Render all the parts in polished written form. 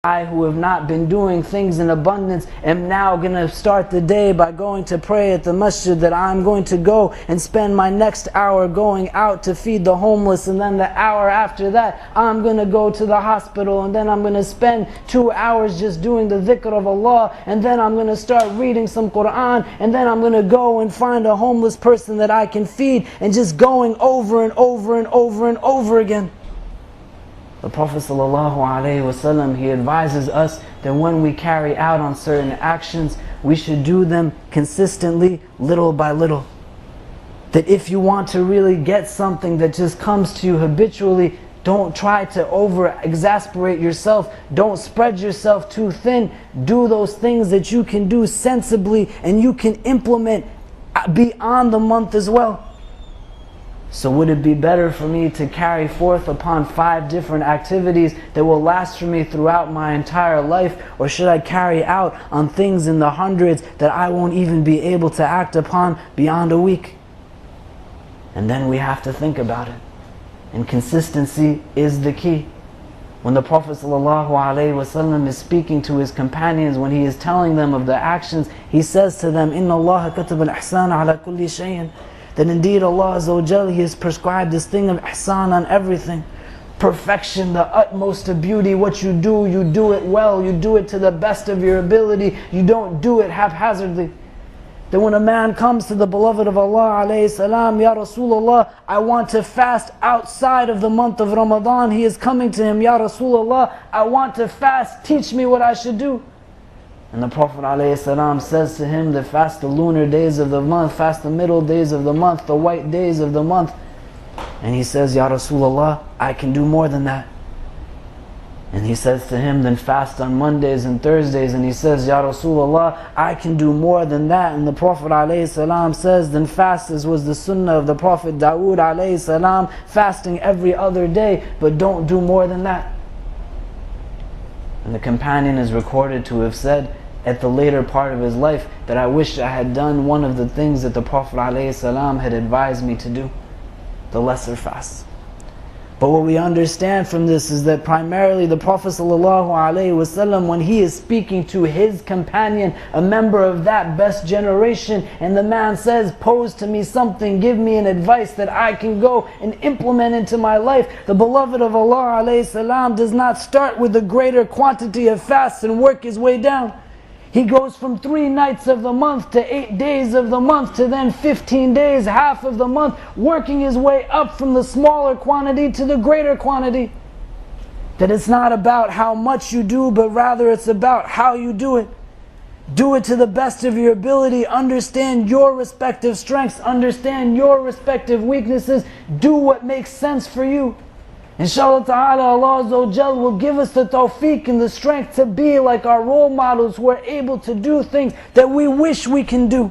I, who have not been doing things in abundance, am now going to start the day by going to pray at the masjid, that I'm going to go and spend my next hour going out to feed the homeless, and then the hour after that I'm going to go to the hospital, and then I'm going to spend 2 hours just doing the dhikr of Allah, and then I'm going to start reading some Quran, and then I'm going to go and find a homeless person that I can feed, and just going over and over and over and over again. The Prophet ﷺ, he advises us that when we carry out on certain actions, we should do them consistently, little by little. That if you want to really get something that just comes to you habitually, don't try to over-exasperate yourself. Don't spread yourself too thin. Do those things that you can do sensibly and you can implement beyond the month as well. So would it be better for me to carry forth upon 5 different activities that will last for me throughout my entire life? Or should I carry out on things in the hundreds that I won't even be able to act upon beyond a week? And then we have to think about it. And consistency is the key. When the Prophet ﷺ is speaking to his companions, when he is telling them of the actions, he says to them, إِنَّ اللَّهَ كَتَبَ الْإِحْسَانَ عَلَى كُلِّ شَيْءٍ. That indeed Allah Azza wa Jal, He has prescribed this thing of ihsan on everything. Perfection, the utmost of beauty. What you do it well. You do it to the best of your ability. You don't do it haphazardly. That when a man comes to the beloved of Allah alayhi salam, Ya Rasulullah, I want to fast outside of the month of Ramadan. He is coming to him, Ya Rasulullah, I want to fast. Teach me what I should do. And the Prophet ﷺ says to him that fast the lunar days of the month, fast the middle days of the month, the white days of the month. And he says, Ya Rasulullah, I can do more than that. And he says to him, then fast on Mondays and Thursdays. And he says, Ya Rasulullah, I can do more than that. And the Prophet ﷺ says, then fast as was the sunnah of the Prophet Dawood ﷺ, fasting every other day, but don't do more than that. And the companion is recorded to have said at the later part of his life that I wish I had done one of the things that the Prophet ﷺ had advised me to do, the lesser fasts. But what we understand from this is that primarily the Prophet ﷺ, when he is speaking to his companion, a member of that best generation, and the man says, pose to me something, give me an advice that I can go and implement into my life, the beloved of Allah ﷺ does not start with a greater quantity of fasts and work his way down. He goes from 3 nights of the month to 8 days of the month to then 15 days, half of the month, working his way up from the smaller quantity to the greater quantity. That it's not about how much you do, but rather it's about how you do it. Do it to the best of your ability. Understand your respective strengths. Understand your respective weaknesses. Do what makes sense for you. Inshallah ta'ala, Allah Azza wa Jal will give us the tawfiq and the strength to be like our role models who are able to do things that we wish we can do.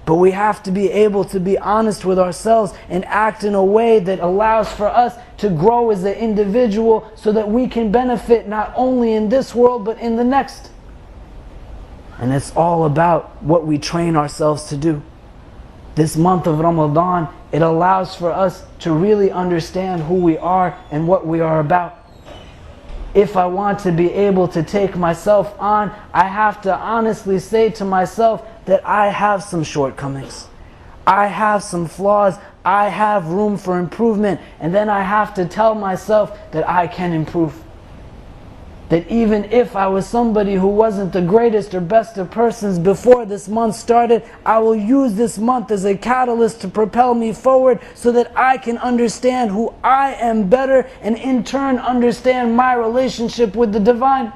But we have to be able to be honest with ourselves and act in a way that allows for us to grow as an individual so that we can benefit not only in this world but in the next. And it's all about what we train ourselves to do. This month of Ramadan, it allows for us to really understand who we are and what we are about. If I want to be able to take myself on, I have to honestly say to myself that I have some shortcomings. I have some flaws. I have room for improvement. And then I have to tell myself that I can improve. That even if I was somebody who wasn't the greatest or best of persons before this month started, I will use this month as a catalyst to propel me forward so that I can understand who I am better and in turn understand my relationship with the Divine.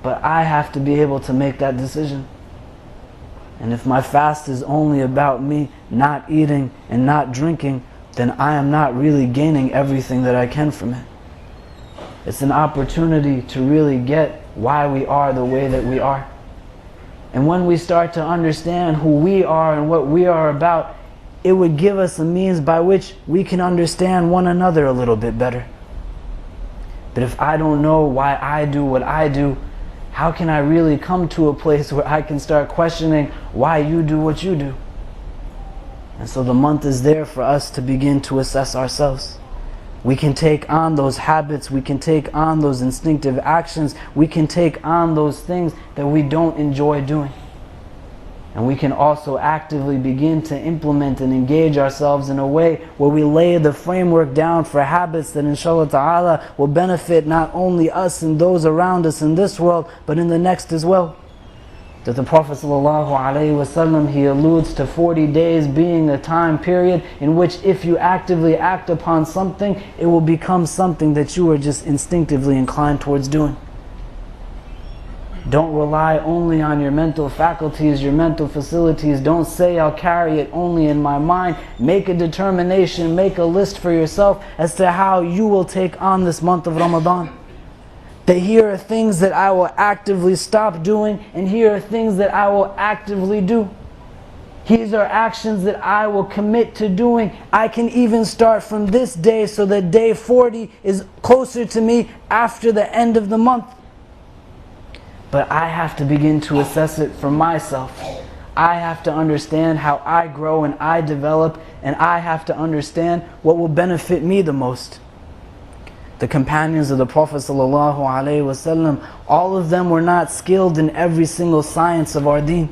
But I have to be able to make that decision. And if my fast is only about me not eating and not drinking, then I am not really gaining everything that I can from it. It's an opportunity to really get why we are the way that we are. And when we start to understand who we are and what we are about, it would give us a means by which we can understand one another a little bit better. But if I don't know why I do what I do, how can I really come to a place where I can start questioning why you do what you do? And so the month is there for us to begin to assess ourselves. We can take on those habits, we can take on those instinctive actions, we can take on those things that we don't enjoy doing. And we can also actively begin to implement and engage ourselves in a way where we lay the framework down for habits that inshallah ta'ala will benefit not only us and those around us in this world, but in the next as well. That the Prophet ﷺ, he alludes to 40 days being a time period in which if you actively act upon something, it will become something that you are just instinctively inclined towards doing. Don't rely only on your mental faculties, your mental facilities. Don't say, I'll carry it only in my mind. Make a determination, make a list for yourself as to how you will take on this month of Ramadan. That here are things that I will actively stop doing, and here are things that I will actively do. These are actions that I will commit to doing. I can even start from this day so that day 40 is closer to me after the end of the month. But I have to begin to assess it for myself. I have to understand how I grow and I develop, and I have to understand what will benefit me the most. The companions of the Prophet ﷺ, all of them were not skilled in every single science of our deen.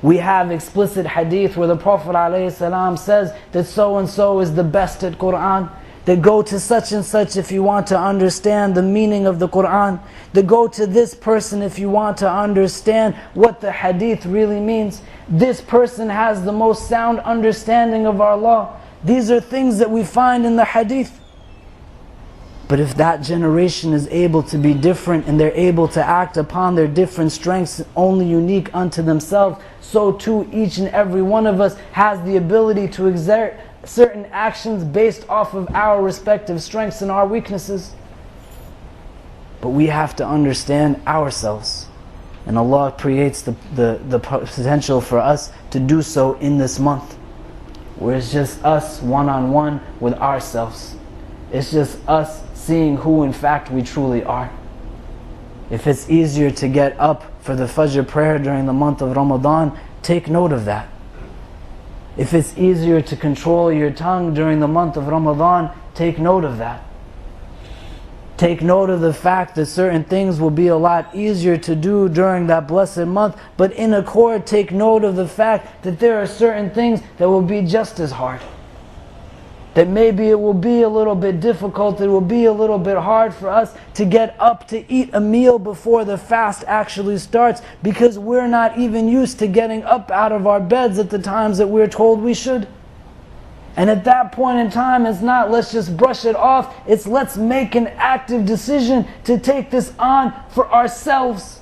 We have explicit hadith where the Prophet ﷺ says that so and so is the best at Qur'an. That go to such and such if you want to understand the meaning of the Qur'an. That go to this person if you want to understand what the hadith really means. This person has the most sound understanding of our law. These are things that we find in the hadith. But if that generation is able to be different and they're able to act upon their different strengths only unique unto themselves, so too each and every one of us has the ability to exert certain actions based off of our respective strengths and our weaknesses. But we have to understand ourselves. And Allah creates the potential for us to do so in this month, where it's just us one-on-one with ourselves. It's just us seeing who in fact we truly are. If it's easier to get up for the Fajr prayer during the month of Ramadan, take note of that. If it's easier to control your tongue during the month of Ramadan, take note of that. Take note of the fact that certain things will be a lot easier to do during that blessed month, but in accord, take note of the fact that there are certain things that will be just as hard. That maybe it will be a little bit difficult, it will be a little bit hard for us to get up to eat a meal before the fast actually starts, because we're not even used to getting up out of our beds at the times that we're told we should. And at that point in time, it's not let's just brush it off, it's let's make an active decision to take this on for ourselves.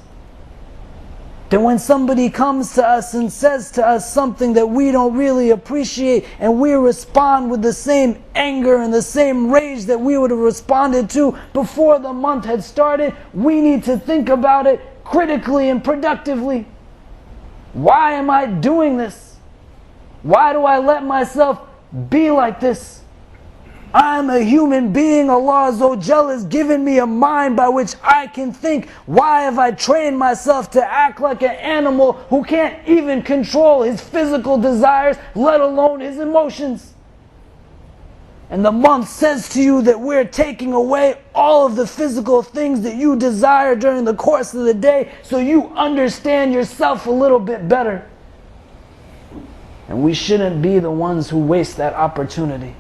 That when somebody comes to us and says to us something that we don't really appreciate, and we respond with the same anger and the same rage that we would have responded to before the month had started, we need to think about it critically and productively. Why am I doing this? Why do I let myself be like this? I'm a human being. Allah Azza wa Jal has given me a mind by which I can think. Why have I trained myself to act like an animal who can't even control his physical desires, let alone his emotions? And the month says to you that we're taking away all of the physical things that you desire during the course of the day, so you understand yourself a little bit better. And we shouldn't be the ones who waste that opportunity,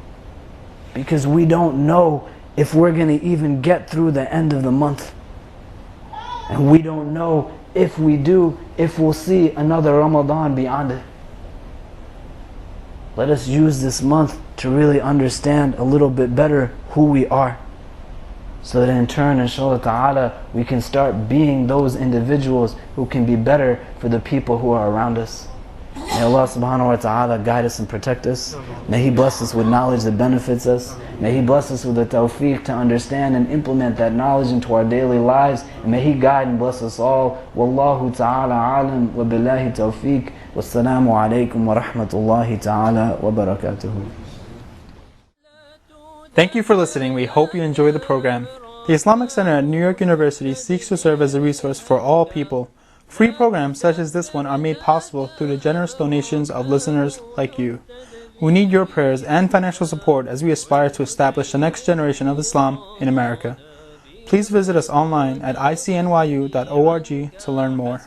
because we don't know if we're going to even get through the end of the month. And we don't know if we do, if we'll see another Ramadan beyond it. Let us use this month to really understand a little bit better who we are, so that in turn, inshallah ta'ala, we can start being those individuals who can be better for the people who are around us. May Allah subhanahu wa ta'ala guide us and protect us. May He bless us with knowledge that benefits us. May He bless us with the tawfiq to understand and implement that knowledge into our daily lives. And may He guide and bless us all. Wallahu ta'ala alam wa billahi tawfiq. Wassalamu alaikum wa rahmatullahi ta'ala wa barakatuhu. Thank you for listening. We hope you enjoy the program. The Islamic Center at New York University seeks to serve as a resource for all people. Free programs such as this one are made possible through the generous donations of listeners like you. We need your prayers and financial support as we aspire to establish the next generation of Islam in America. Please visit us online at ICNYU.org to learn more.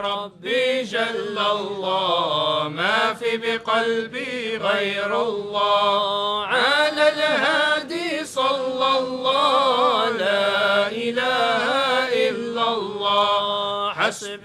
ربي جل الله ما في بقلبي غير الله على الهادي صلى الله لا إله إلا الله حسبي